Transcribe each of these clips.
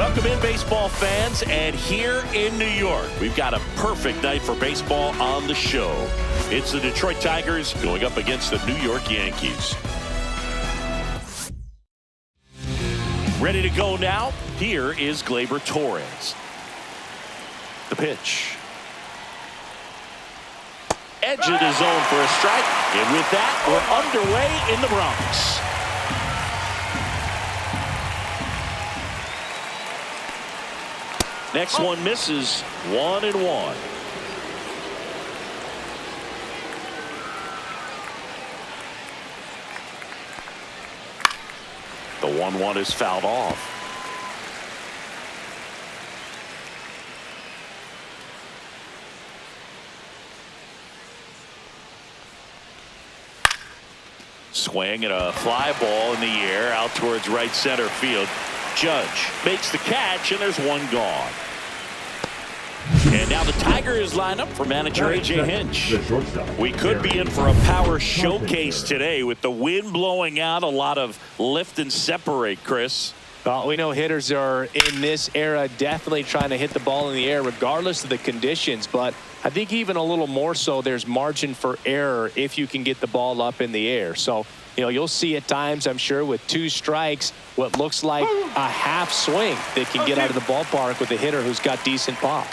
Welcome in, baseball fans, and here in New York, we've got a perfect night for baseball on the show. It's the Detroit Tigers going up against the New York Yankees. Ready to go now? Here is Gleyber Torres. The pitch. Edge of the zone for a strike, and with that, we're underway in the Bronx. Next one misses, 1-1. The 1-1 is fouled off. Swing and a fly ball in the air out towards right center field. Judge makes the catch, and there's one gone. And now the Tigers line up for manager A.J. Hinch. We could be in for a power showcase today with the wind blowing out, a lot of lift and separate, Chris. Well, we know hitters are in this era definitely trying to hit the ball in the air regardless of the conditions, but I think even a little more so there's margin for error if you can get the ball up in the air. So, you know, you'll see at times, I'm sure, with 2 strikes, what looks like a half swing that can get out of the ballpark with a hitter who's got decent pop.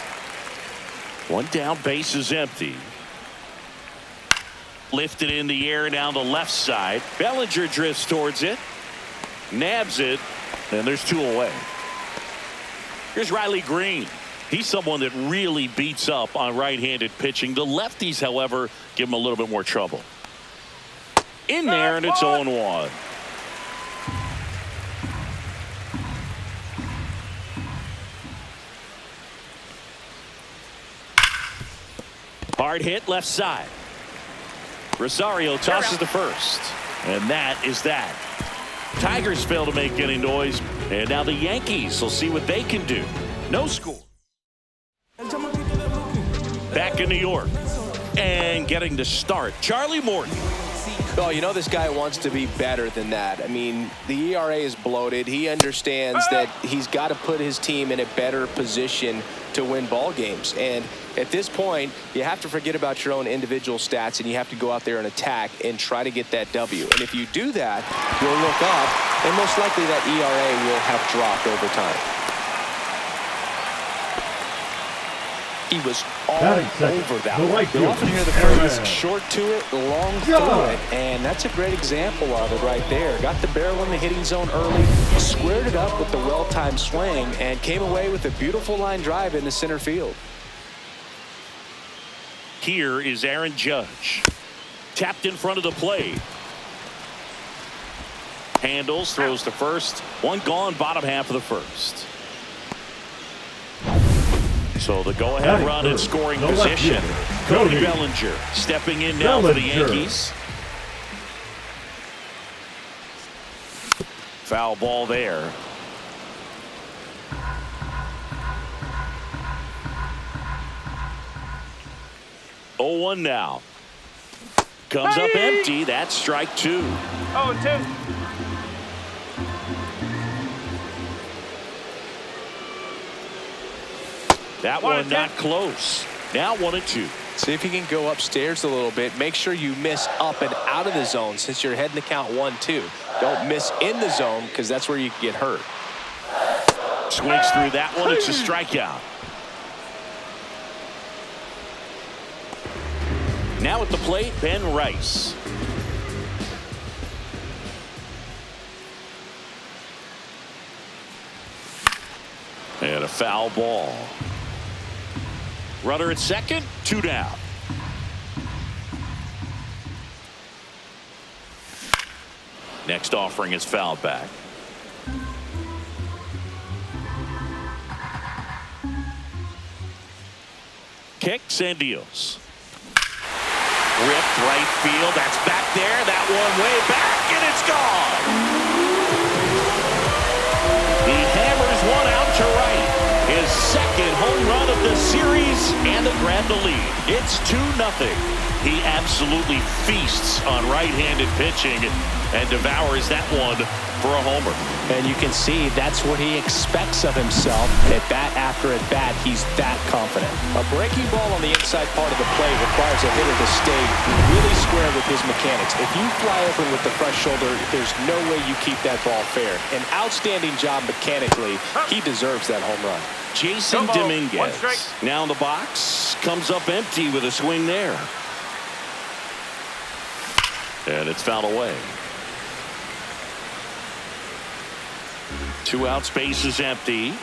One down, base is empty. Lifted in the air down the left side. Bellinger drifts towards it. Nabs it. And there's 2 away. Here's Riley Green. He's someone that really beats up on right-handed pitching. The lefties, however, give him a little bit more trouble. In there, and it's 0-1. Hard hit left side. Rosario tosses to first. And that is that. Tigers fail to make any noise. And now the Yankees will see what they can do. No score. Back in New York. And getting the start, Charlie Morton. Oh, you know this guy wants to be better than that. I mean, the ERA is bloated. He understands that he's got to put his team in a better position to win ball games. And at this point, you have to forget about your own individual stats, and you have to go out there and attack and try to get that W. And if you do that, you'll look up, and most likely that ERA will have dropped over time. He was all over that one. You often hear the phrase short to it, long through it, and that's a great example of it right there. Got the barrel in the hitting zone early, squared it up with the well-timed swing, and came away with a beautiful line drive into center field. Here is Aaron Judge. Tapped in front of the plate. Handles, throws to first. One gone, bottom half of the first. So the go-ahead run in scoring position. Cody Bellinger stepping in now for the Yankees. Foul ball there. Oh, 1 now. Comes up empty. That's strike 2. 0-2. That one not close. Now 1-2. See if you can go upstairs a little bit. Make sure you miss up and out of the zone since you're heading to count 1-2. Don't miss in the zone because that's where you can get hurt. Swings through that one. It's a strikeout. Now at the plate, Ben Rice. And a foul ball. Runner at second, 2 down. Next offering is fouled back. Kicks and deals. Ripped right field. That's back there. That one way back, and it's gone. He hammers one out to right. His second home run of the series and the grab the lead. It's 2-0. He absolutely feasts on right-handed pitching and devours that one for a homer. And you can see that's what he expects of himself. At bat after at bat, he's that confident. A breaking ball on the inside part of the plate requires a hitter to stay really square with his mechanics. If you fly open with the front shoulder, there's no way you keep that ball fair. An outstanding job mechanically. He deserves that home run. Jason Dominguez now in the box, comes up empty with a swing there. And it's fouled away. 2 out, space is empty.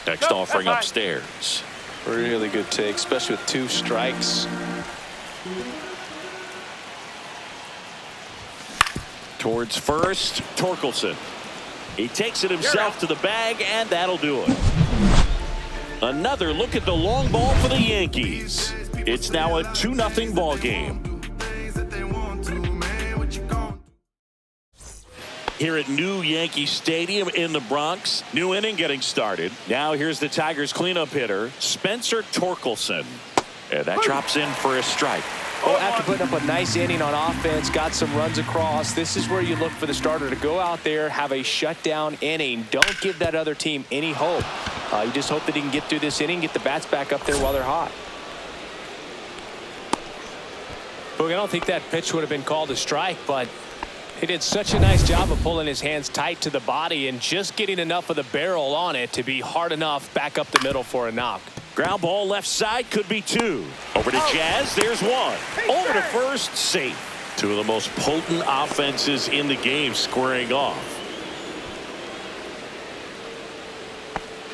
Next offering upstairs. Really good take, especially with 2 strikes. Towards first, Torkelson. He takes it himself to the bag, and that'll do it. Another look at the long ball for the Yankees. It's now a 2-0 ball game. Here at New Yankee Stadium in the Bronx, new inning getting started. Now here's the Tigers cleanup hitter, Spencer Torkelson. And that drops in for a strike. Well, after putting up a nice inning on offense, got some runs across, this is where you look for the starter to go out there, have a shutdown inning. Don't give that other team any hope. You just hope that he can get through this inning, get the bats back up there while they're hot. Look, I don't think that pitch would have been called a strike, but he did such a nice job of pulling his hands tight to the body and just getting enough of the barrel on it to be hard enough back up the middle for a knock. Ground ball left side, could be 2. Over to Jazz, there's 1. Over to first, safe. 2 of the most potent offenses in the game squaring off.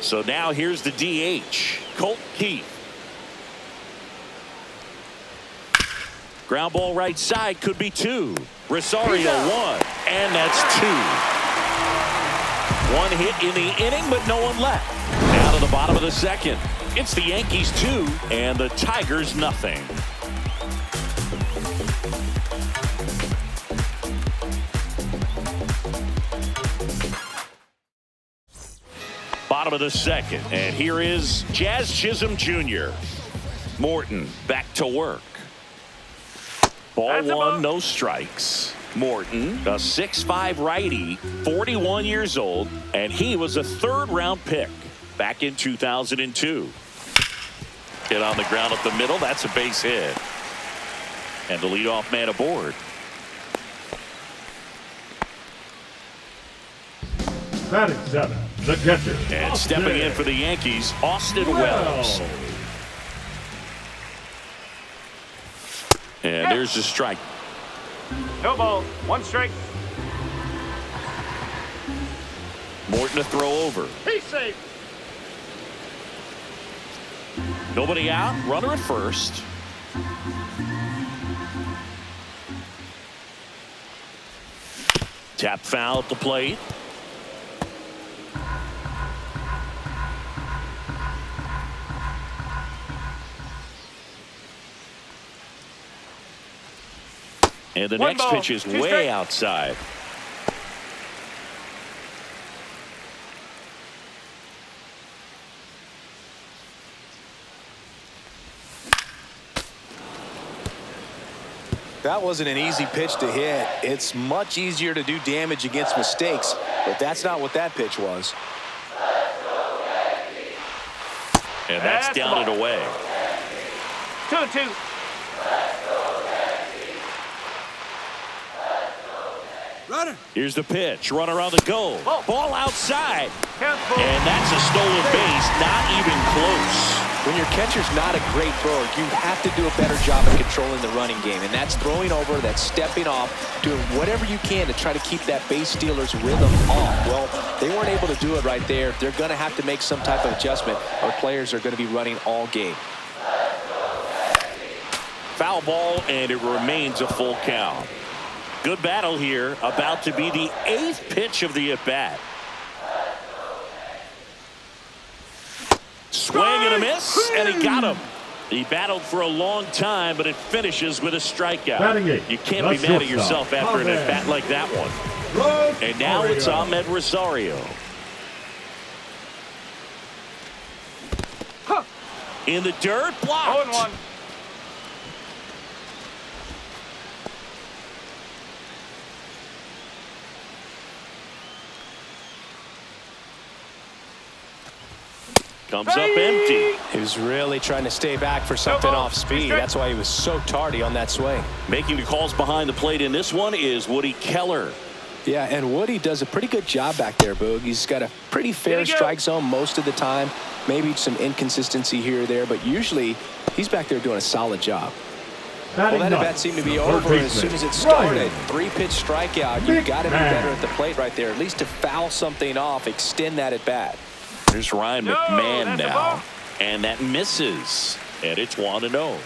So now here's the DH, Colt Keith. Ground ball right side, could be 2. Rosario 1, and that's 2. 1 hit in the inning, but no one left. Now to the bottom of the second. It's the Yankees 2 and the Tigers nothing. Bottom of the second, and here is Jazz Chisholm Jr. Morton back to work. Ball 1, no strikes. Morton, a 6'5" righty, 41 years old, and he was a 3rd-round pick back in 2002. Hit on the ground up the middle. That's a base hit. And the leadoff man aboard. Batting 7, the catcher. And stepping in for the Yankees, Austin Wells. And there's the strike. No ball, 1 strike. Morton to throw over. He's safe. Nobody out. Runner at first. Tap foul at the plate. And the next pitch is way outside. That wasn't an easy pitch to hit. It's much easier to do damage against mistakes, but that's not what that pitch was. And that's down and away. 2-2. Runner. Here's the pitch. Runner on the go. Ball outside. Careful. And that's a stolen base. Not even close. When your catcher's not a great thrower, you have to do a better job of controlling the running game. And that's throwing over, that's stepping off, doing whatever you can to try to keep that base stealer's rhythm off. Well, they weren't able to do it right there. They're going to have to make some type of adjustment. Our players are going to be running all game. Foul ball, and it remains a full count. Good battle here. About to be the 8th pitch of the at-bat. Swing and a miss, and he got him. He battled for a long time, but it finishes with a strikeout. You can't be mad at yourself after an at-bat like that one. And now it's Ahmed Rosario. In the dirt, blocked. 0-1. Comes up empty. He was really trying to stay back for something off speed. That's why he was so tardy on that swing. Making the calls behind the plate in this one is Woody Keller. Yeah, and Woody does a pretty good job back there, Boog. He's got a pretty fair strike zone most of the time. Maybe some inconsistency here or there, but usually he's back there doing a solid job. Well, that at-bat seemed to be over as soon as it started. 3-pitch strikeout. You've got to be better at the plate right there, at least to foul something off, extend that at-bat. Here's Ryan McMahon now, and that misses, and it's 1-0.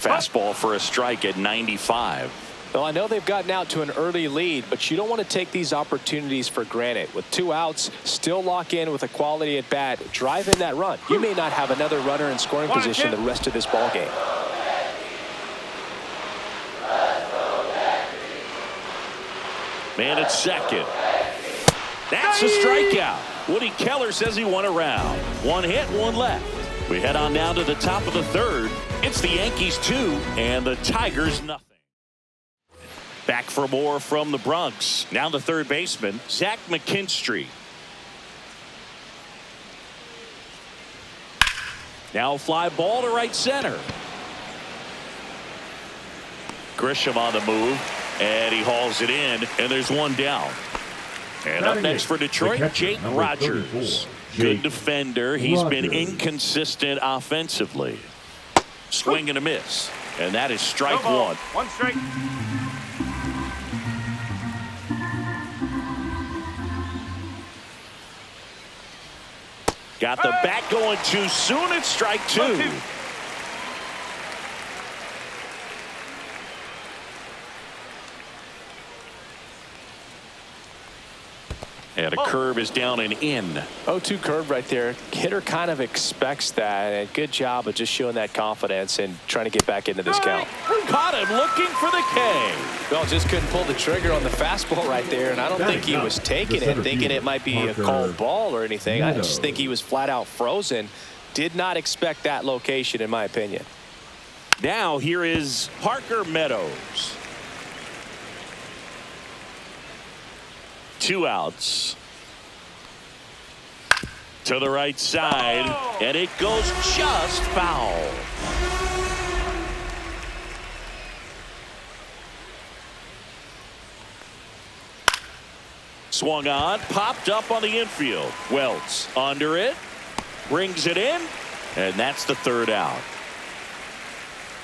Fastball for a strike at 95. Well, I know they've gotten out to an early lead, but you don't want to take these opportunities for granted. With 2 outs, still lock in with a quality at bat, drive in that run. You may not have another runner in scoring position the rest of this ball game. Man at second. That's a strikeout. Woody Keller says he won a round. 1 hit, 1 left. We head on down to the top of the third. It's the Yankees 2 and the Tigers nothing. Back for more from the Bronx. Now the third baseman, Zach McKinstry. Now fly ball to right center. Grisham on the move, and he hauls it in, and there's 1 down. And up next for Detroit, Jake Rogers. Good defender. He's been inconsistent offensively. Swing and a miss, and that is strike 1. 1 strike. Got the bat going too soon. It's strike 2. And a curve is down and in. 0-2 curve right there. Hitter kind of expects that. And good job of just showing that confidence and trying to get back into this count. Caught him looking for the K. Well, just couldn't pull the trigger on the fastball right there. And I don't think he was taking it, thinking it might be a called ball or anything. I just think he was flat out frozen. Did not expect that location, in my opinion. Now here is Parker Meadows. 2 outs. To the right side, and it goes just foul. Swung on, popped up on the infield. Wells under it, brings it in, and that's the 3rd out.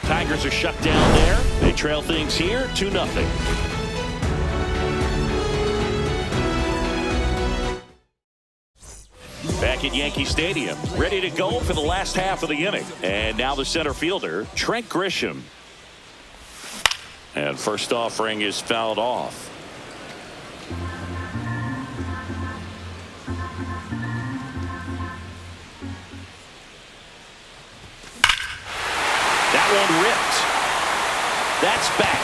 Tigers are shut down there. They trail things here 2-0. Back at Yankee Stadium, ready to go for the last half of the inning. And now the center fielder, Trent Grisham. And first offering is fouled off. That one ripped. That's back.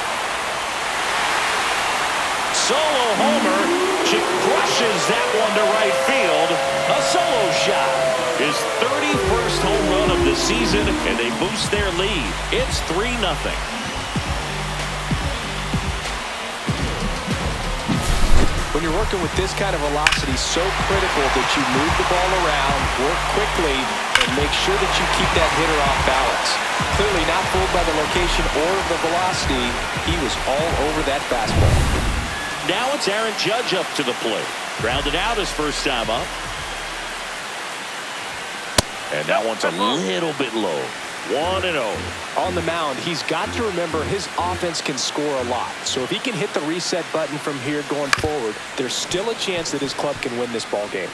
Solo homer. She crushes that one to right field. A solo shot. His 31st home run of the season, and they boost their lead. It's 3-0. When you're working with this kind of velocity, so critical that you move the ball around, work quickly, and make sure that you keep that hitter off balance. Clearly not fooled by the location or the velocity. He was all over that fastball. Now it's Aaron Judge up to the plate. Grounded out his first time up. And that one's a little bit low. 1-0. On the mound, he's got to remember his offense can score a lot. So if he can hit the reset button from here going forward, there's still a chance that his club can win this ball game.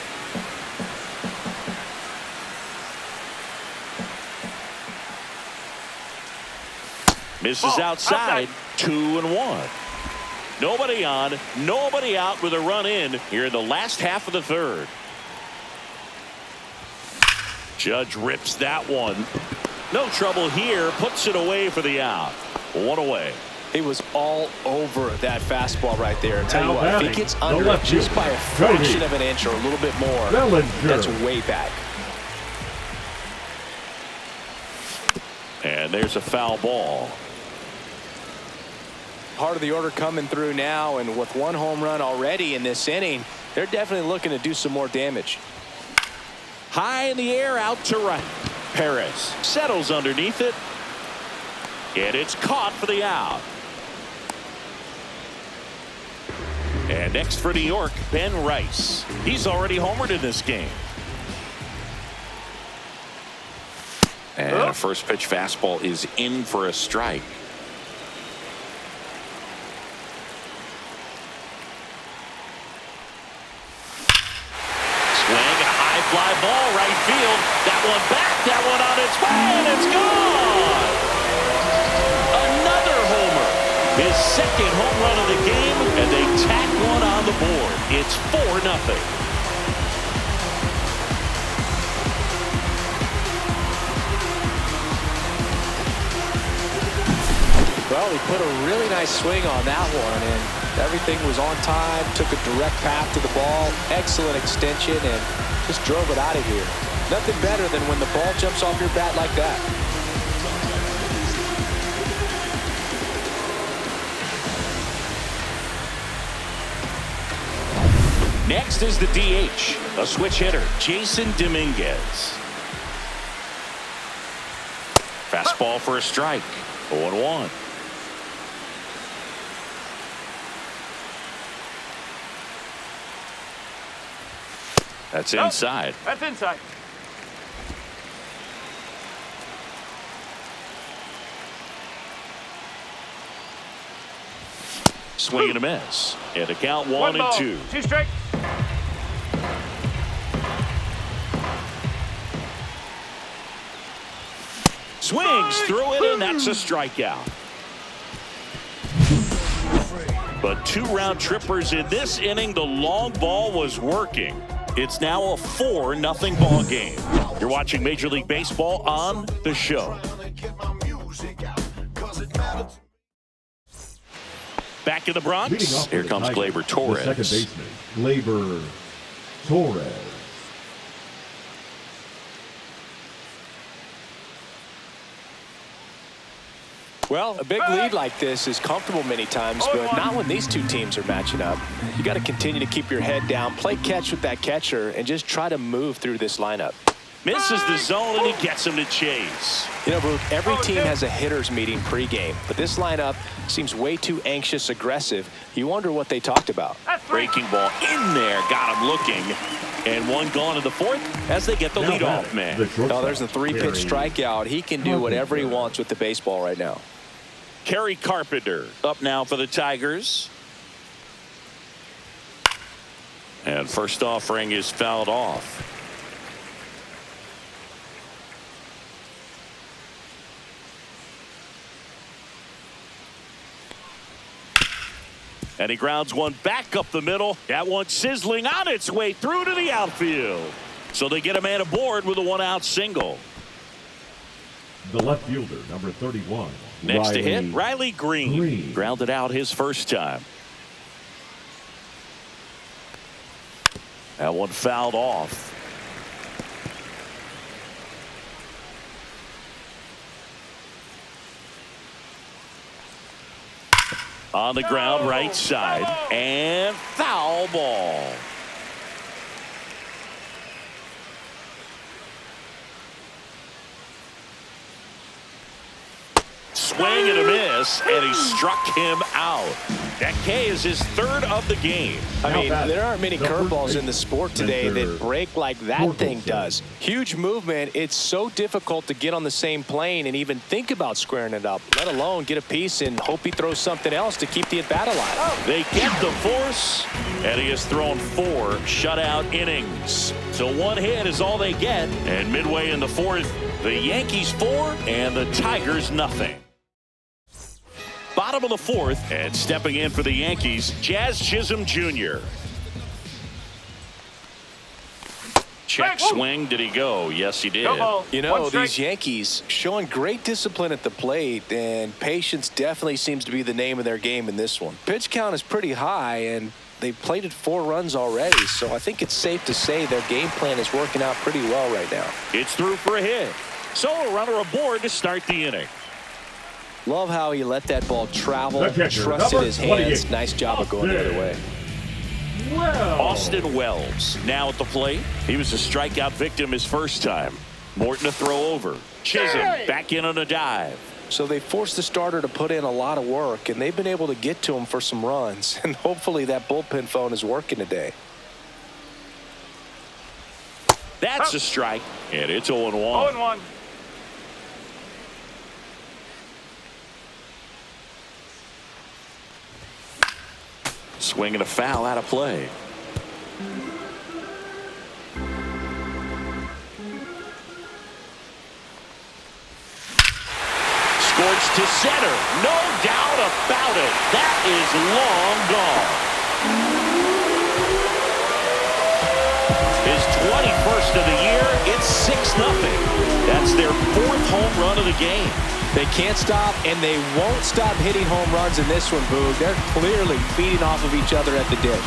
Misses outside. 2-1. Nobody on, nobody out with a run in here in the last half of the third. Judge rips that one. No trouble here. Puts it away for the out. 1 away. He was all over that fastball right there. Tell you what, if he gets under it just by a fraction of an inch or a little bit more, that's way back. And there's a foul ball. part of the order coming through now, and with one home run already in this inning, they're definitely looking to do some more damage. High in the air, out to right. Perez settles underneath it, and it's caught for the out. And next for New York, Ben Rice. He's already homered in this game. And a first pitch fastball is in for a strike. Swing and a high fly ball right field. That one back, that one on its way, and it's gone. Another homer. His second home run of the game, and they tack one on the board. It's 4-0. Well, he put a really nice swing on that one, and everything was on time, took a direct path to the ball, excellent extension, and just drove it out of here. Nothing better than when the ball jumps off your bat like that. Next is the DH, a switch hitter, Jason Dominguez. Fastball for a strike, 0-1. That's inside. That's inside. Swing and a miss. And a count 1 and 2. 2 strike. Swings through it, and that's a strikeout. But 2 round trippers in this inning. The long ball was working. It's now a 4-0 ball game. You're watching Major League Baseball on The Show. Back in the Bronx. Here comes Gleyber Torres. The second baseman, Gleyber Torres. Well, a big lead like this is comfortable many times, but not when these two teams are matching up. You got to continue to keep your head down, play catch with that catcher, and just try to move through this lineup. Misses the zone, and he gets him to chase. You know, Bruce, every team has a hitter's meeting pregame, but this lineup seems way too anxious, aggressive. You wonder what they talked about. Breaking ball in there, got him looking. And one gone in the fourth as they get the leadoff man. Oh, there's a 3-pitch strikeout. He can do whatever he wants with the baseball right now. Kerry Carpenter up now for the Tigers. And first offering is fouled off. And he grounds one back up the middle. That one sizzling on its way through to the outfield. So they get a man aboard with a 1-out single. The left fielder, number 31. Next to hit, Riley Green. Grounded out his first time. That one fouled off. On the ground, right side, and foul ball. Swing and a miss, and he struck him out. That K is his third of the game. I mean, there aren't many curveballs in the sport today that break like that thing does. Huge movement. It's so difficult to get on the same plane and even think about squaring it up, let alone get a piece and hope he throws something else to keep the at-bat alive. They get the force, and he has thrown 4 shutout innings. So 1 hit is all they get. And midway in the 4th, the Yankees 4 and the Tigers nothing. Bottom of the 4th, and stepping in for the Yankees, Jazz Chisholm Jr. Check swing. Did he go? Yes, he did. You know, these Yankees showing great discipline at the plate, and patience definitely seems to be the name of their game in this one. Pitch count is pretty high, and they've plated 4 runs already, so I think it's safe to say their game plan is working out pretty well right now. It's through for a hit. So a runner aboard to start the inning. Love how he let that ball travel, The catcher, trusted number his hands. 28. Nice job of going the other way. Austin Wells now at the plate. He was a strikeout victim his first time. Morton to throw over. Chisholm back in on a dive. So they forced the starter to put in a lot of work, and they've been able to get to him for some runs. And hopefully that bullpen phone is working today. That's a strike, and it's 0-1. 0-1. Swing and a foul out of play. Scorched to center. No doubt about it. That is long gone. His 21st of the year. It's 6-0. That's their 4th home run of the game. They can't stop, and they won't stop hitting home runs in this one, Boog. They're clearly feeding off of each other at the dish.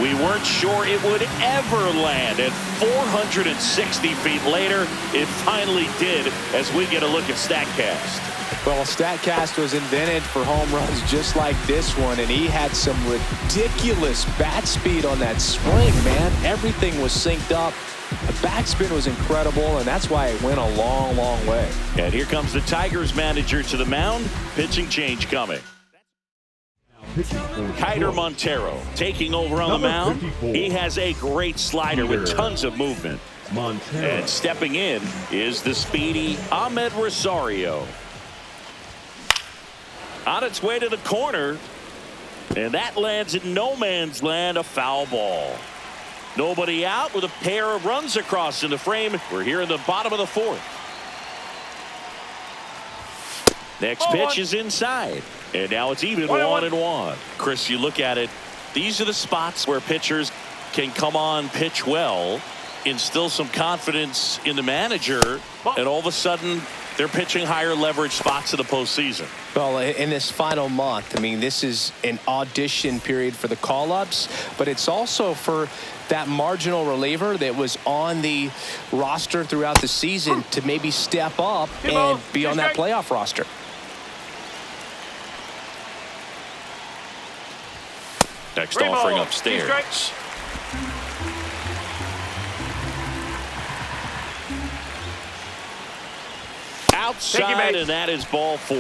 We weren't sure it would ever land, and 460 feet later, it finally did as we get a look at StatCast. Well, StatCast was invented for home runs just like this one, and he had some ridiculous bat speed on that swing, man. Everything was synced up. The backspin was incredible, and that's why it went a long, long way. And here comes the Tigers manager to the mound. Pitching change coming. Kiter Montero taking over on the mound. 54. He has a great slider with tons of movement. Montero. And stepping in is the speedy Ahmed Rosario. On its way to the corner, and that lands in no man's land, a foul ball. Nobody out with a pair of runs across in the frame. We're here in the bottom of the 4th. Next pitch is inside, and now it's even 1-1. Chris, you look at it, these are the spots where pitchers can come on, pitch well, instill some confidence in the manager, and all of a sudden they're pitching higher leverage spots in the postseason. Well, in this final month, I mean, this is an audition period for the call-ups, but it's also for that marginal reliever that was on the roster throughout the season to maybe step up and be on that playoff roster. Next offering upstairs. Outside, and that is ball 4.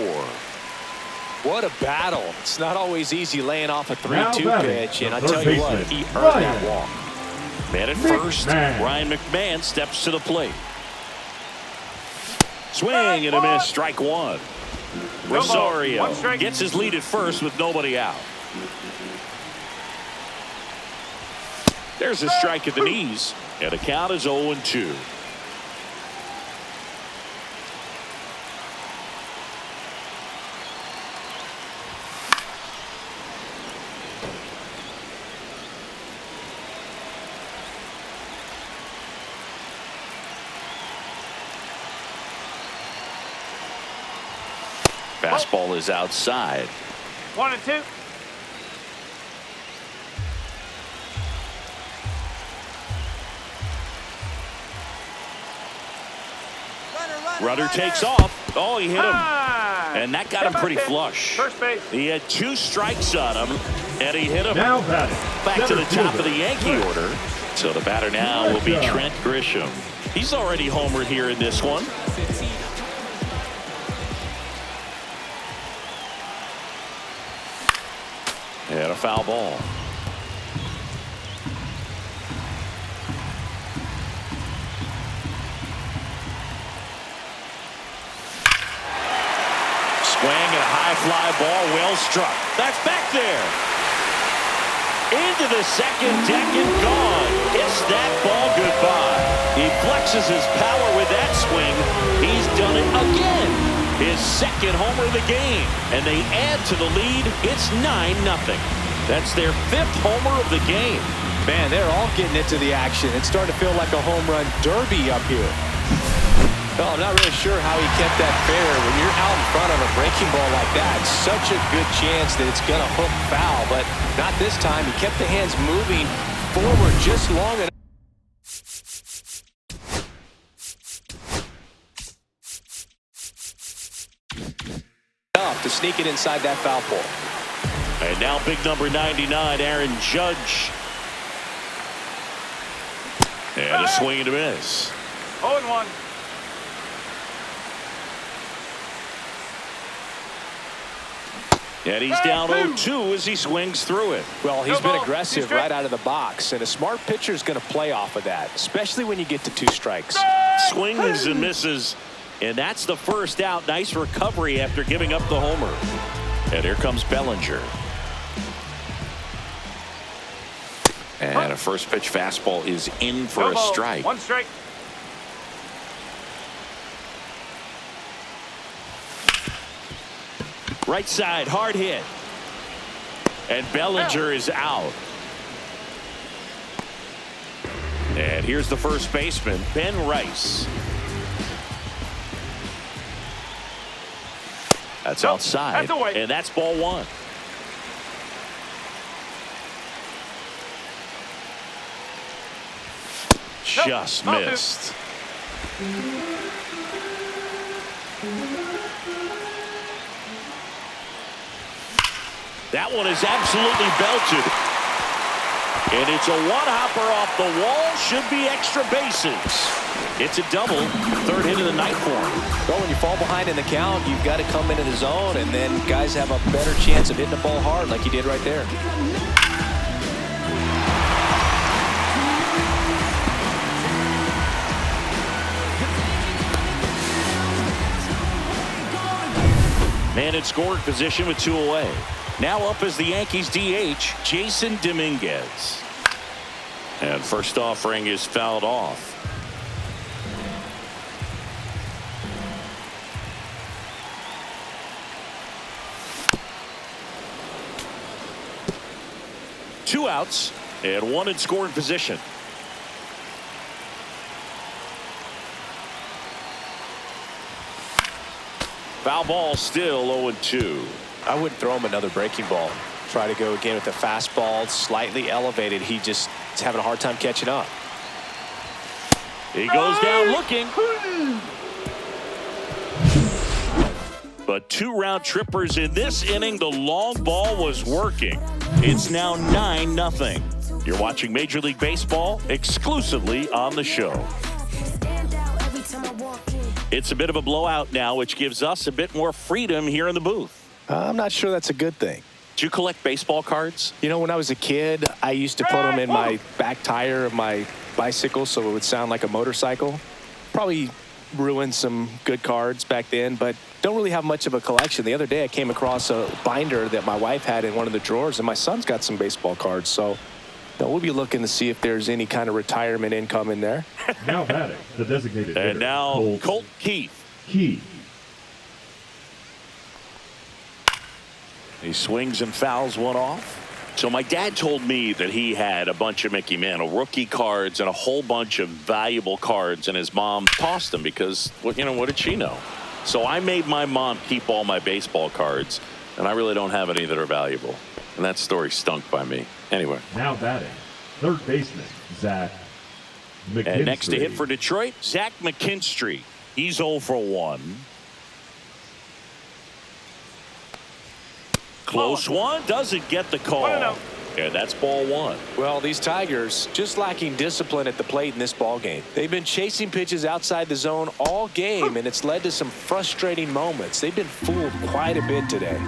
What a battle. It's not always easy laying off a 3-2 Now pitch, and I the tell third you what, baseman, he earned that Ryan walk. Man at first, Ryan McMahon steps to the plate. Swing and a miss, strike 1. Rosario gets his lead at first with nobody out. There's a strike at the knees, and the count is 0-2. Fastball is outside. 1-2. Runner takes off. Oh, he hit him. And that got him pretty First flush. First base. He had 2 strikes on him, and he hit him Now batting. back to the Center top of the fielder. Yankee order. So the batter now will be Trent Grisham. He's already homered here in this one. And a foul ball. Swing and a high fly ball, well struck. That's back there. Into the second deck and gone. It's that ball goodbye. He flexes his power with that swing. He's done it again. His second homer of the game. And they add to the lead. It's 9-0. That's their 5th homer of the game. Man, they're all getting into the action. It's starting to feel like a home run derby up here. Well, I'm not really sure how he kept that fair. When you're out in front of a breaking ball like that, it's such a good chance that it's going to hook foul, but not this time. He kept the hands moving forward just long enough. To sneak it inside that foul pole. And now big number 99, Aaron Judge. And a swing and a miss. 0-1. And he's down 0-2 as he swings through it. Well, he's been aggressive right out of the box, and a smart pitcher is going to play off of that, especially when you get to 2 strikes. Swings and misses, and that's the first out. Nice recovery after giving up the homer. And here comes Bellinger. And a first pitch fastball is in for a strike. 1 strike. Right side, hard hit. And Bellinger is out. And here's the first baseman, Ben Rice. That's outside. That's away. And that's ball 1. Just missed. That one is absolutely belted. And it's a one-hopper off the wall. Should be extra bases. It's a double. 3rd hit of the night for him. Well, when you fall behind in the count, you've got to come into the zone, and then guys have a better chance of hitting the ball hard like he did right there. Man in scoring position with 2 away. Now up as the Yankees DH, Jason Dominguez. And first offering is fouled off. Two outs and 1 in scoring position. Foul ball, still 0-2. I wouldn't throw him another breaking ball. Try to go again with the fastball, slightly elevated. He just is having a hard time catching up. He goes down looking. But 2 round trippers in this inning. The long ball was working. It's now 9-0. You're watching Major League Baseball exclusively on the show. It's a bit of a blowout now, which gives us a bit more freedom here in the booth. I'm not sure that's a good thing. Do you collect baseball cards? You know, when I was a kid, I used to put them in my back tire of my bicycle so it would sound like a motorcycle. Probably ruined some good cards back then, but don't really have much of a collection. The other day I came across a binder that my wife had in one of the drawers, and my son's got some baseball cards. So we'll be looking to see if there's any kind of retirement income in there. Now batting, the designated hitter. And now Colt Keith. He swings and fouls one off. So my dad told me that he had a bunch of Mickey Mantle rookie cards and a whole bunch of valuable cards, and his mom tossed them because, what did she know? So I made my mom keep all my baseball cards, and I really don't have any that are valuable. And that story stunk by me. Anyway. Now batting, 3rd baseman, Zach McKinstry. And next to hit for Detroit, Zach McKinstry. He's 0 for 1. Close one, doesn't get the call. And that's ball 1. Well, these Tigers just lacking discipline at the plate in this ball game. They've been chasing pitches outside the zone all game, and it's led to some frustrating moments. They've been fooled quite a bit today.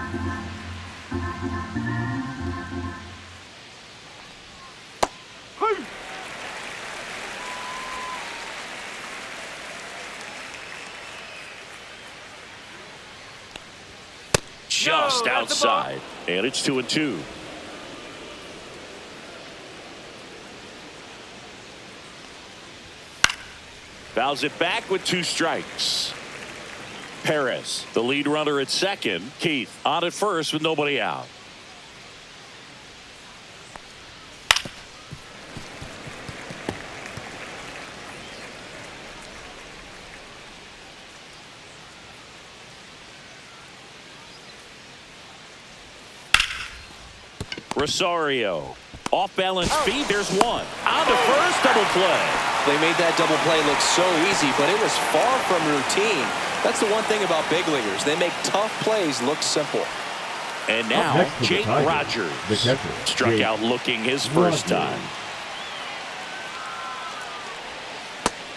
Just outside, and it's 2-2. Fouls it back with 2 strikes. Perez, the lead runner at second. Keith on at first with nobody out. Rosario. Off balance feed. There's one. On to first. Double play. They made that double play look so easy, but it was far from routine. That's the one thing about big leaguers. They make tough plays look simple. And now Jake Rogers the catcher, struck out looking his first time.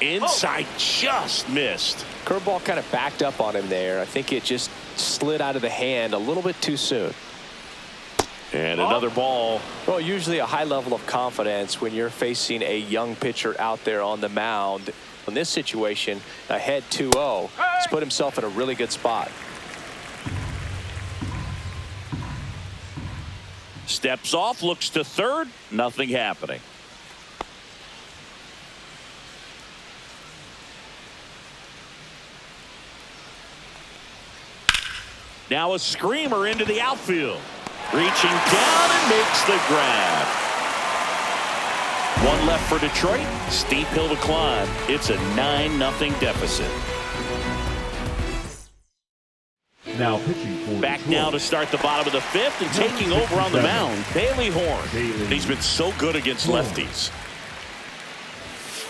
Inside, just missed. Curveball kind of backed up on him there. I think it just slid out of the hand a little bit too soon. And another ball. Well, usually a high level of confidence when you're facing a young pitcher out there on the mound. In this situation, ahead 2-0, he's put himself in a really good spot. Steps off, looks to third, nothing happening. Now a screamer into the outfield. Reaching down and makes the grab. One left for Detroit. Steep hill to climb. It's a 9-0 deficit. Now pitching for Back Detroit. now to start the bottom of the fifth and taking over on the mound, Bailey Horn. He's been so good against lefties.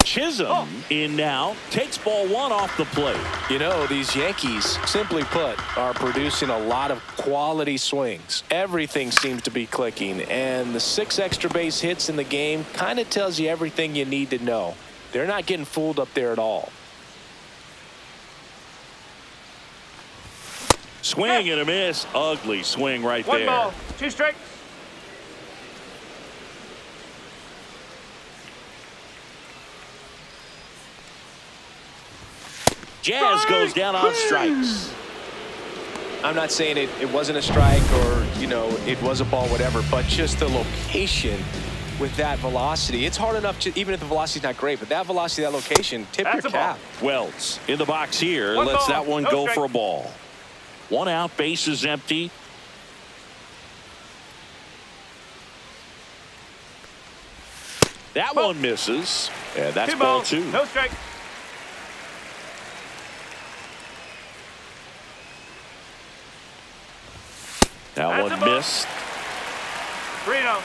Chisholm in now, takes ball one off the plate. You know, these Yankees, simply put, are producing a lot of quality swings. Everything seems to be clicking, and the 6 extra base hits in the game kind of tells you everything you need to know. They're not getting fooled up there at all. Swing and a miss. Ugly swing right there. 1 ball, 2 strikes. Jazz goes down on strikes. I'm not saying it wasn't a strike or, you know, it was a ball, whatever, but just the location with that velocity. It's hard enough to, even if the velocity's not great, but that velocity, that location, tip That's your a ball. cap. Wells in the box here. 1 Lets ball, that one no go strike. for a ball. 1 out, base is empty. That one misses. And that's 2 ball balls, 2. no strike. That That's a one ball. missed. 3-0.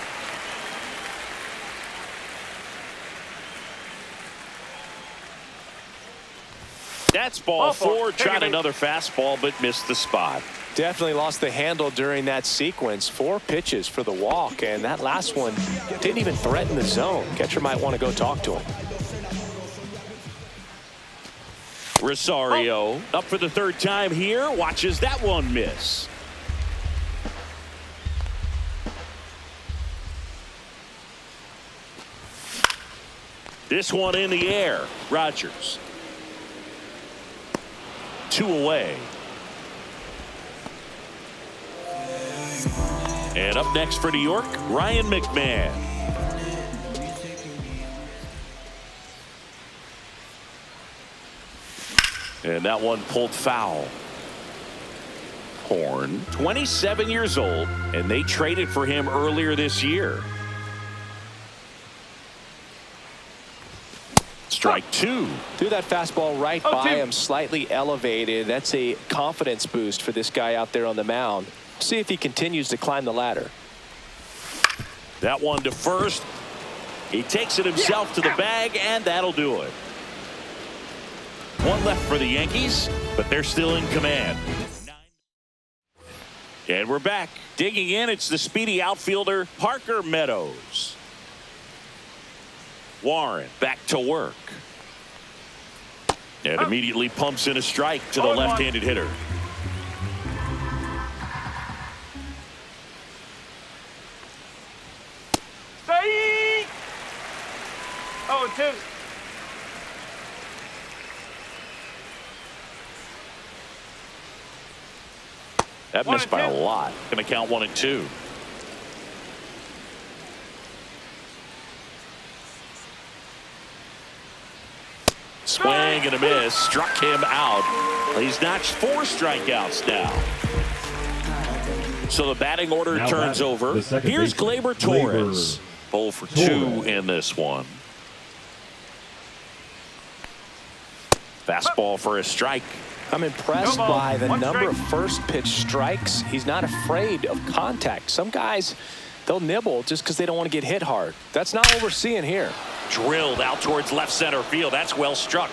That's ball Ball 4. four. Take Tried it. another fastball, but missed the spot. Definitely lost the handle during that sequence. 4 pitches for the walk, and that last one didn't even threaten the zone. Catcher might want to go talk to him. Rosario up for the 3rd time here. Watches that one miss. This one in the air. Rogers. 2 away. And up next for New York, Ryan McMahon. And that one pulled foul. Horn, 27 years old, and they traded for him earlier this year. Strike 2. Threw that fastball right by him, slightly elevated. That's a confidence boost for this guy out there on the mound. See if he continues to climb the ladder. That one to first. He takes it himself to the bag, and that'll do it. 1 left for the Yankees, but they're still in command. And we're back. Digging in, it's the speedy outfielder, Parker Meadows. Warren back to work. And immediately pumps in a strike to the left-handed hitter. Strike! 0-2. That missed by a lot. Going to count 1 and 2. Swing and a miss. Struck him out. He's notched 4 strikeouts now. So the batting order Now turns batting, over. the second Here's baseman, Gleyber Torres. 0 for 2 in this one. Fastball for a strike. I'm impressed No ball, by the 1 number strike. of first pitch strikes. He's not afraid of contact. Some guys, they'll nibble just because they don't want to get hit hard. That's not what we're seeing here. Drilled out towards left center field. That's well struck.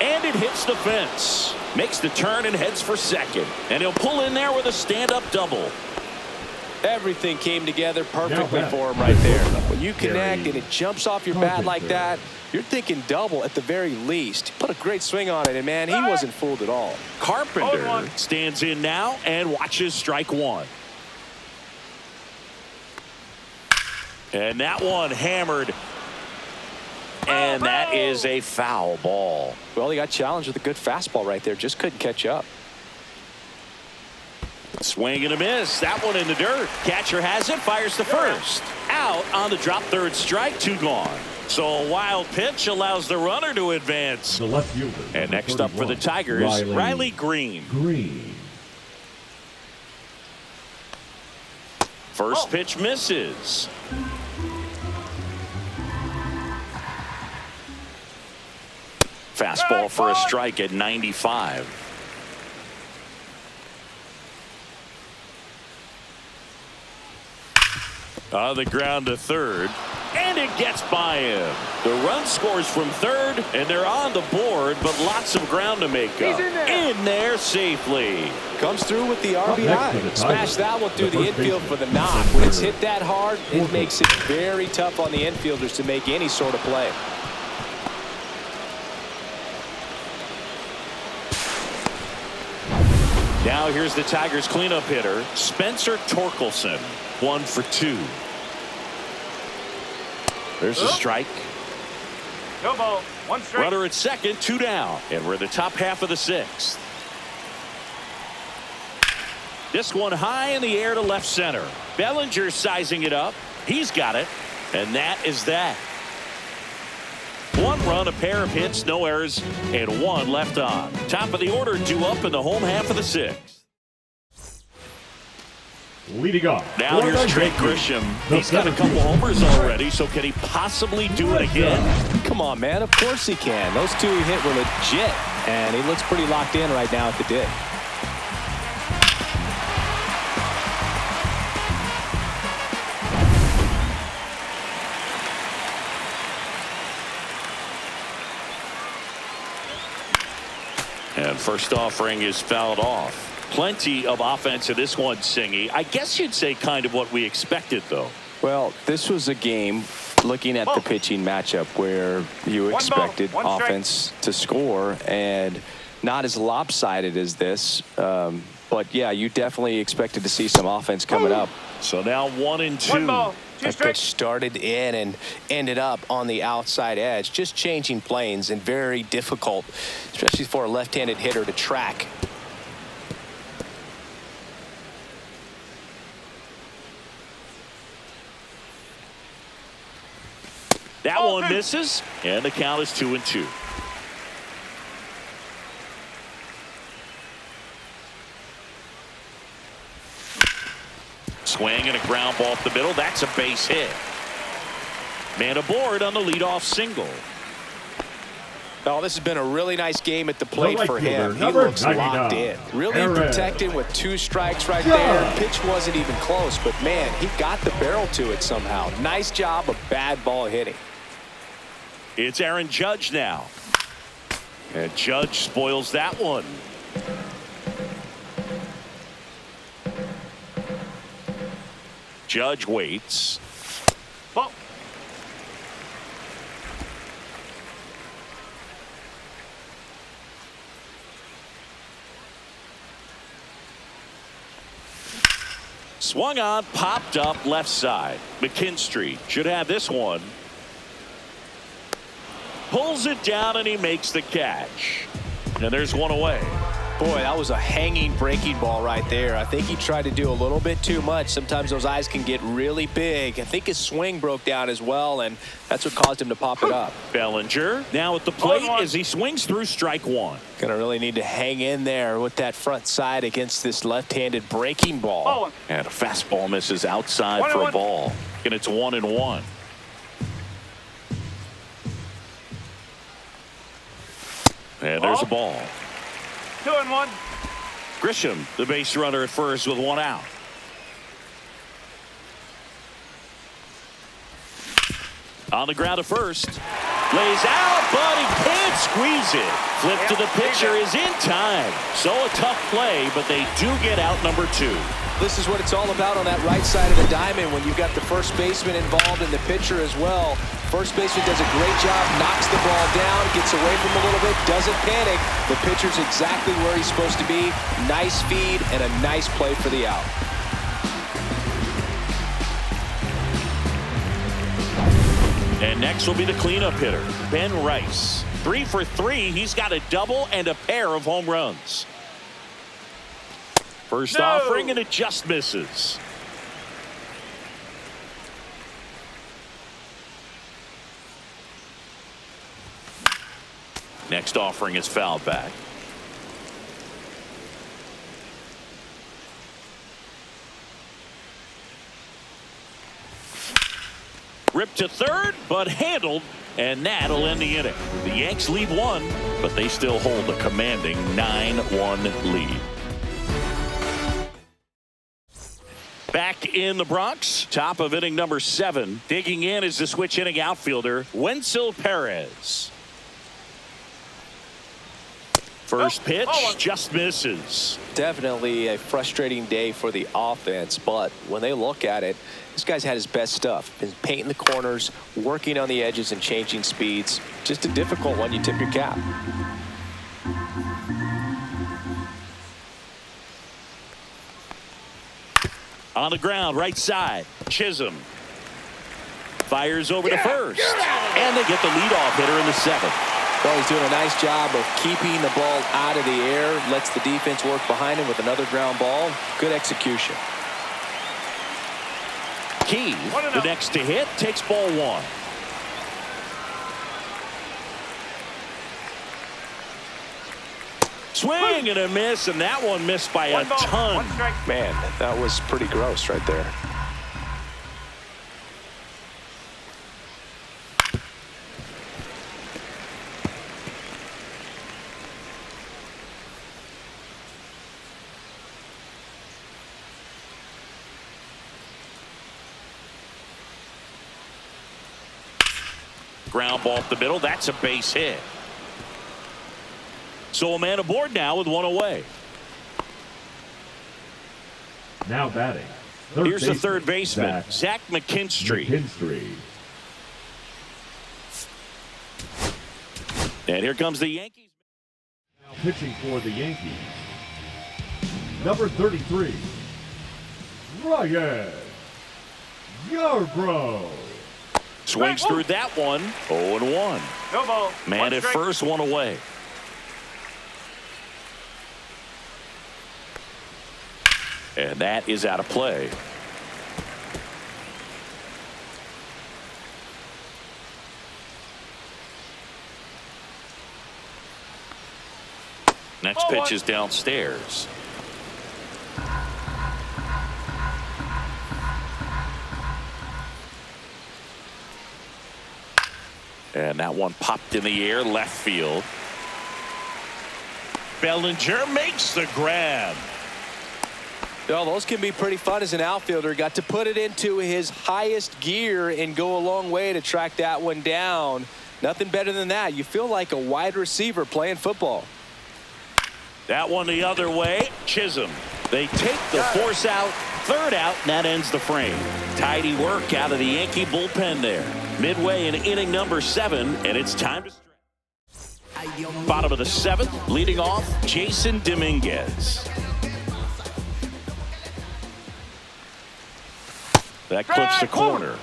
And it hits the fence. Makes the turn and heads for second. And he'll pull in there with a stand-up double. Everything came together perfectly for him right there. When you connect and it jumps off your bat like that, you're thinking double at the very least. Put a great swing on it, and man, he wasn't fooled at all. Carpenter stands in now and watches strike one. And that one hammered. And that is a foul ball. Well, he got challenged with a good fastball right there. Just couldn't catch up. Swing and a miss. That one in the dirt. Catcher has it. Fires to first. Out on the drop third strike. 2 gone. So a wild pitch allows the runner to advance. The left fielder. And next up for the Tigers, Riley Green. First pitch misses. Fastball for a strike at 95. On the ground to third, and it gets by him. The run scores from third, and they're on the board, but lots of ground to make up. In there safely. Comes through with the RBI. Smash that one through the infield for the knock. When it's hit that hard, it makes it very tough on the infielders to make any sort of play. Now here's the Tigers cleanup hitter, Spencer Torkelson. 1 for 2. There's a strike. No ball. 1 strike. Runner at second, 2 down. And we're in the top half of the 6th. This one high in the air to left center. Bellinger sizing it up. He's got it. And that is that. 1 run, a pair of hits, no errors, and 1 left on. Top of the order due up in the home half of the 6th. Leading off. Now here's Trey Grisham. He's got a couple homers already, so can he possibly do it again? Come on, man. Of course he can. Those 2 he hit were legit, and he looks pretty locked in right now at the dig. And first offering is fouled off. Plenty of offense in this one, Singy. I guess you'd say kind of what we expected, though. Well, this was a game looking at the pitching matchup where you expected offense to score, and not as lopsided as this. But, yeah, you definitely expected to see some offense coming up. So now 1 and 2. 1 ball. 2 That strikes. pitch started in and ended up on the outside edge. Just changing planes and very difficult, especially for a left-handed hitter to track. That one misses, and the count is 2 and 2. Swing and a ground ball up the middle. That's a base hit. Man aboard on the leadoff single. Oh, this has been a really nice game at the plate for him. He number looks 99, locked in. Really Aaron. protected with 2 strikes right there. Pitch wasn't even close, but man, he got the barrel to it somehow. Nice job of bad ball hitting. It's Aaron Judge now. And Judge spoils that one. Judge waits. Ball. Swung on, popped up left side. McKinstry should have this one. Pulls it down and he makes the catch. And there's one away. Boy, that was a hanging breaking ball right there. I think he tried to do a little bit too much. Sometimes those eyes can get really big. I think his swing broke down as well, and that's what caused him to pop it up. Bellinger now at the plate as he swings through strike 1. Gonna really need to hang in there with that front side against this left-handed breaking ball. And a fastball misses outside for a ball. And it's 1 and 1. And there's a ball. 2 and 1. Grisham, the base runner at first with 1 out. On the ground to first. Lays out, but he can't squeeze it. Flip to the pitcher is in time. So a tough play, but they do get out number 2. This is what it's all about on that right side of the diamond when you've got the first baseman involved and the pitcher as well. First baseman does a great job, knocks the ball down, gets away from him a little bit, doesn't panic. The pitcher's exactly where he's supposed to be. Nice feed and a nice play for the out. And next will be the cleanup hitter, Ben Rice. 3 for 3. He's got a double and a pair of home runs. First offering, and it just misses. Next offering is fouled back. Ripped to third, but handled, and that'll end the inning. The Yanks lead 1, but they still hold a commanding 9-1 lead. Back in the Bronx, top of inning number 7. Digging in is the switch inning outfielder, Wenzel Perez. First pitch just misses. Definitely a frustrating day for the offense, but when they look at it, this guy's had his best stuff. Been painting the corners, working on the edges and changing speeds. Just a difficult one. You tip your cap. On the ground, right side, Chisholm. Fires over to first. And they get the leadoff hitter in the 7th. Well, he's doing a nice job of keeping the ball out of the air. Lets the defense work behind him with another ground ball. Good execution. Key, the next to hit, takes ball 1. Swing and a miss, and that one missed by a ton. Man, that was pretty gross right there. Ground ball up the middle. That's a base hit. So a man aboard now with 1 away. Now batting. Here's the third baseman, Zach McKinstry. And here comes the Yankees. Now pitching for the Yankees. Number 33, Ryan Yarbrough. Swings through that one. 0-1. No ball. Man at first, 1 away. And that is out of play. Next pitch is downstairs. And that one popped in the air, left field. Bellinger makes the grab. Well, those can be pretty fun as an outfielder. Got to put it into his highest gear and go a long way to track that one down. Nothing better than that. You feel like a wide receiver playing football. That one the other way. Chisholm. They take the force out. Third out, and that ends the frame. Tidy work out of the Yankee bullpen there. Midway in inning number 7, and it's time to stretch. Bottom of the 7th, leading off, Jason Dominguez. That clips the corner.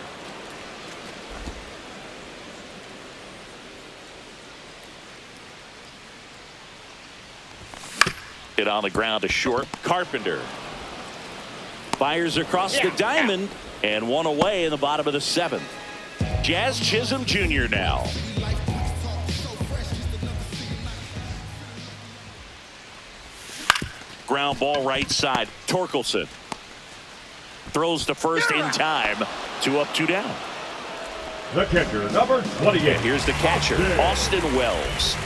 Hit on the ground to short. Carpenter fires across the diamond, and 1 away in the bottom of the 7th. Jazz Chisholm Jr. now. Ground ball right side. Torkelson throws to first in time. 2 up, 2 down. The catcher, number 28. And here's the catcher, Austin Wells.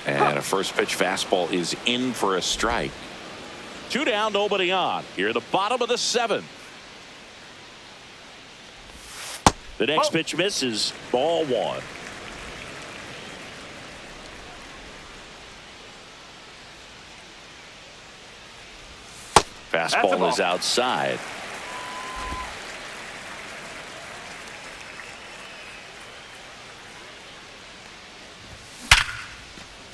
And a first pitch fastball is in for a strike. 2 down, nobody on. Here at the bottom of the 7th. The next pitch misses. Ball one. Fastball is outside.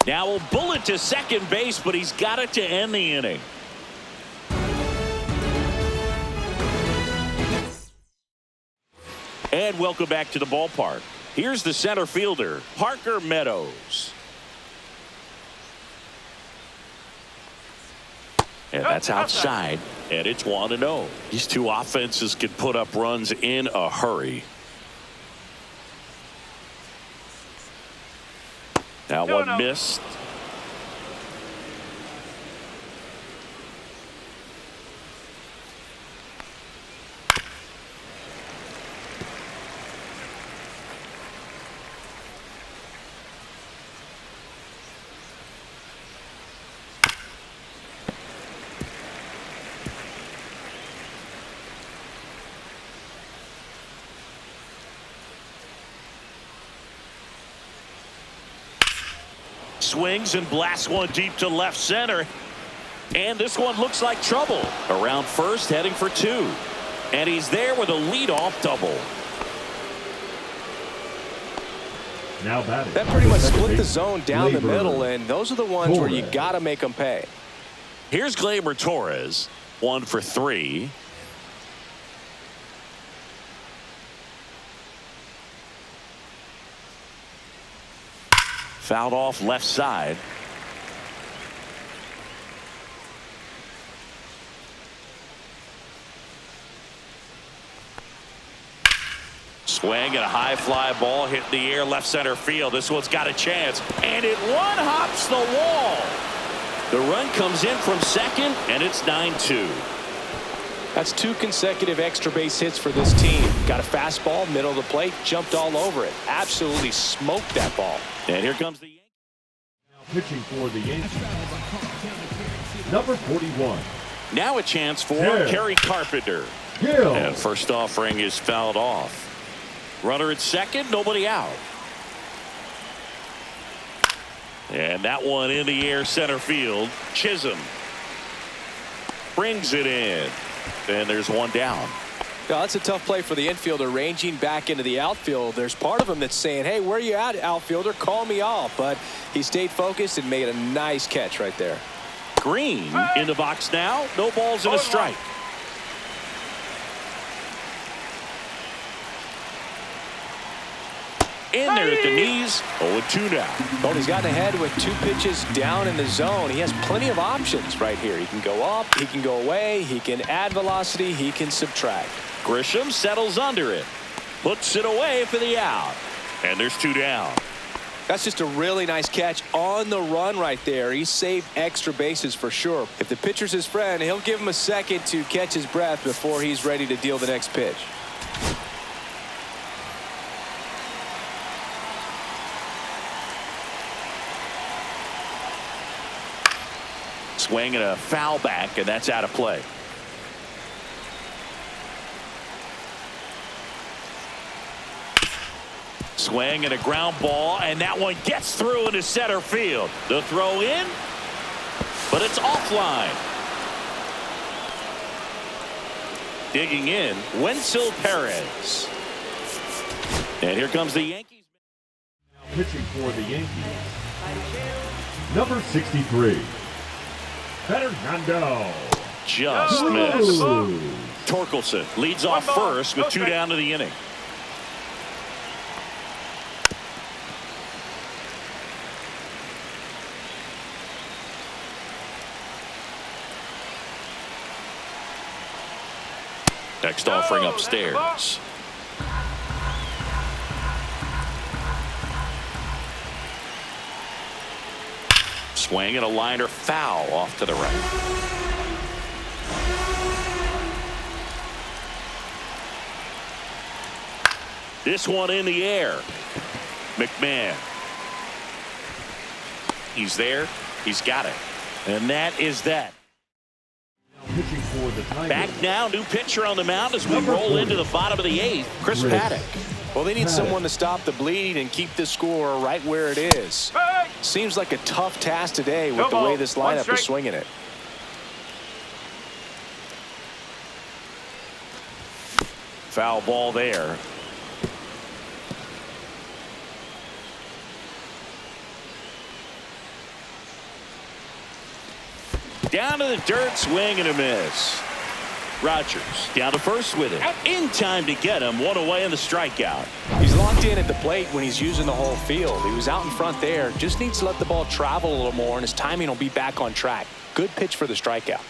Now a bullet to second base, but he's got it to end the inning. And welcome back to the ballpark. Here's the center fielder, Parker Meadows. And that's outside, and it's 1-0. These two offenses can put up runs in a hurry. Now one missed. Swings and blasts one deep to left center. And this one looks like trouble. Around first, heading for two. And he's there with a leadoff double. Now batting. That pretty much split the zone down the middle, and those are the ones where you got to make them pay. Here's Gleyber Torres, 1 for 3. Fouled off left side. Swing and a high fly ball hit in the air left center field. This one's got a chance, and it one hops the wall. The run comes in from second, and it's 9-2. That's 2 consecutive extra base hits for this team. Got a fastball, middle of the plate, jumped all over it. Absolutely smoked that ball. And here comes the Yanks. Now pitching for the Yanks, number 41. Now a chance for Kerry Carpenter. Hill. And first offering is fouled off. Runner at second, nobody out. And that one in the air center field. Chisholm brings it in. And there's one down. Now, that's a tough play for the infielder ranging back into the outfield. There's part of him that's saying, hey, where you at, outfielder? Call me off. But he stayed focused and made a nice catch right there. Green in the box now. No balls and a strike. In there at the knees. 0-2 now. Well, he's gotten ahead with 2 pitches down in the zone. He has plenty of options right here. He can go up, he can go away, he can add velocity, he can subtract. Grisham settles under it. Puts it away for the out. And there's 2 down. That's just a really nice catch on the run right there. He saved extra bases for sure. If the pitcher's his friend, he'll give him a second to catch his breath before he's ready to deal the next pitch. Swing and a foul back, and that's out of play. Swing and a ground ball, and that one gets through into center field. The throw in, but it's offline. Digging in, Wenzel Perez. And here comes the Yankees. Pitching for the Yankees, number 63. Fernando. Just missed. Torkelson leads off first with 2 down to the inning. Next offering upstairs. Swing and a liner foul off to the right. This one in the air. McMahon. He's there. He's got it. And that is that. Pitching for for the Tigers. Back now, new pitcher on the mound as we roll into the bottom of the 8th. Chris Paddock. Well, they need someone to stop the bleed and keep the score right where it is. Seems like a tough task today with the way this lineup is swinging it. Foul ball there. Down to the dirt, swing and a miss. Rogers down to first with it. In time to get him. One away in the strikeout. He's locked in at the plate when he's using the whole field. He was out in front there. Just needs to let the ball travel a little more, and his timing will be back on track. Good pitch for the strikeout.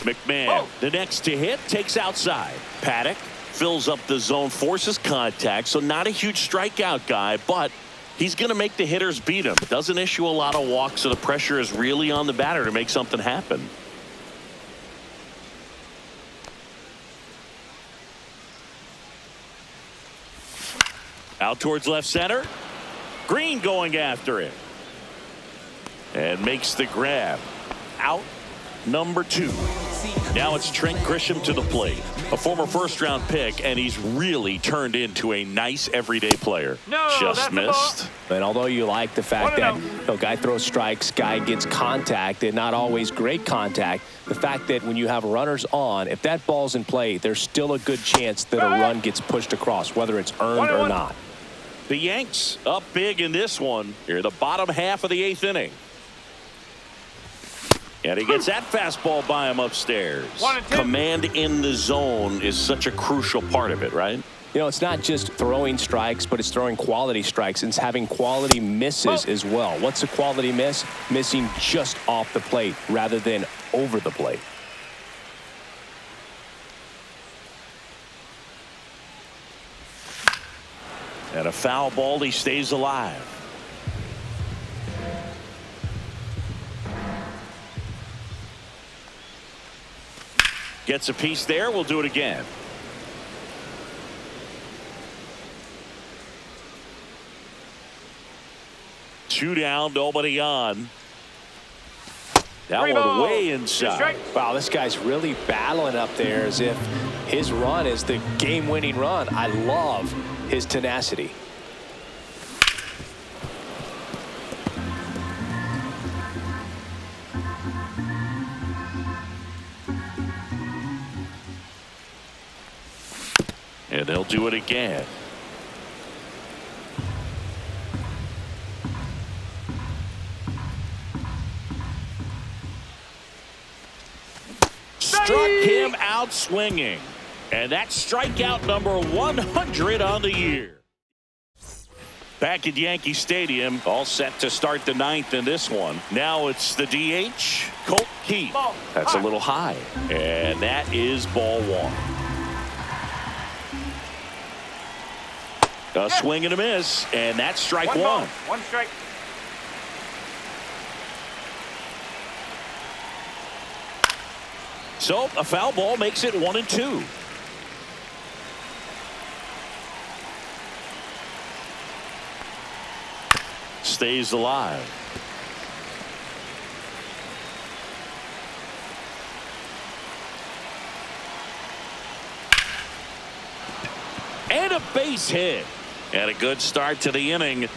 McMahon, the next to hit, takes outside. Paddock fills up the zone, forces contact, so not a huge strikeout guy, but he's going to make the hitters beat him. Doesn't issue a lot of walks, so the pressure is really on the batter to make something happen. Out towards left center. Green going after it. And makes the grab. Out number 2. Now it's Trent Grisham to the plate. A former first-round pick, and he's really turned into a nice everyday player. Just missed. And although you like the fact that guy throws strikes, guy gets contact, and not always great contact, the fact that when you have runners on, if that ball's in play, there's still a good chance that a run gets pushed across, whether it's earned or not. The Yanks up big in this one. Here, the bottom half of the 8th inning. And he gets that fastball by him upstairs. Command in the zone is such a crucial part of it, right? You know, it's not just throwing strikes, but it's throwing quality strikes, and it's having quality misses as well. What's a quality miss? Missing just off the plate rather than over the plate. And a foul ball, he stays alive. Gets a piece there. We'll do it again. Two down, nobody on. That one way inside. Wow, this guy's really battling up there as if his run is the game-winning run. I love his tenacity. And they'll do it again. Struck him out swinging. And that's strikeout number 100 on the year. Back at Yankee Stadium, all set to start the 9th in this one. Now it's the DH, Colt Keith. That's a little high. And that is ball 1. A swing and a miss, and that's strike 1. One strike. So a foul ball makes it 1-2. Stays alive. And a base hit. And a good start to the inning.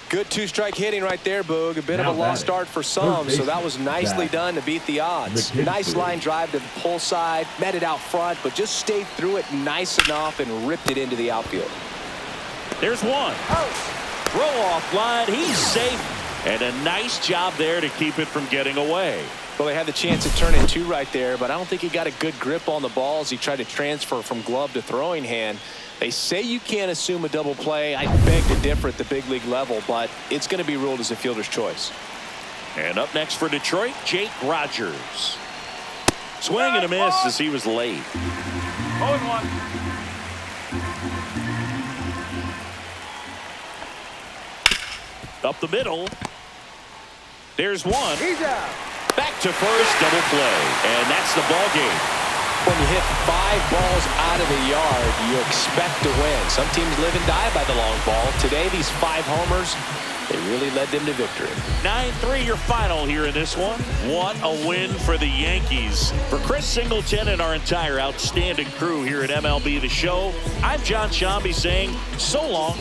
Good two-strike hitting right there, Boog. A bit of a lost start for some, so that was nicely done to beat the odds. Nice line drive to the pull side, met it out front, but just stayed through it nice enough and ripped it into the outfield. There's one. Throw off line. He's safe. And a nice job there to keep it from getting away. Well, they had the chance to turn it 2 right there, but I don't think he got a good grip on the ball as he tried to transfer from glove to throwing hand. They say you can't assume a double play. I beg to differ at the big league level, but it's going to be ruled as a fielder's choice. And up next for Detroit, Jake Rogers. Swing and a miss as he was late. 0-1. Up the middle. There's one. He's out. Back to first, double play. And that's the ball game. When you hit 5 balls out of the yard, you expect to win. Some teams live and die by the long ball. Today, these 5 homers, they really led them to victory. 9-3 your final here in this one. What a win for the Yankees. For Chris Singleton and our entire outstanding crew here at MLB The Show, I'm John Shambi saying so long.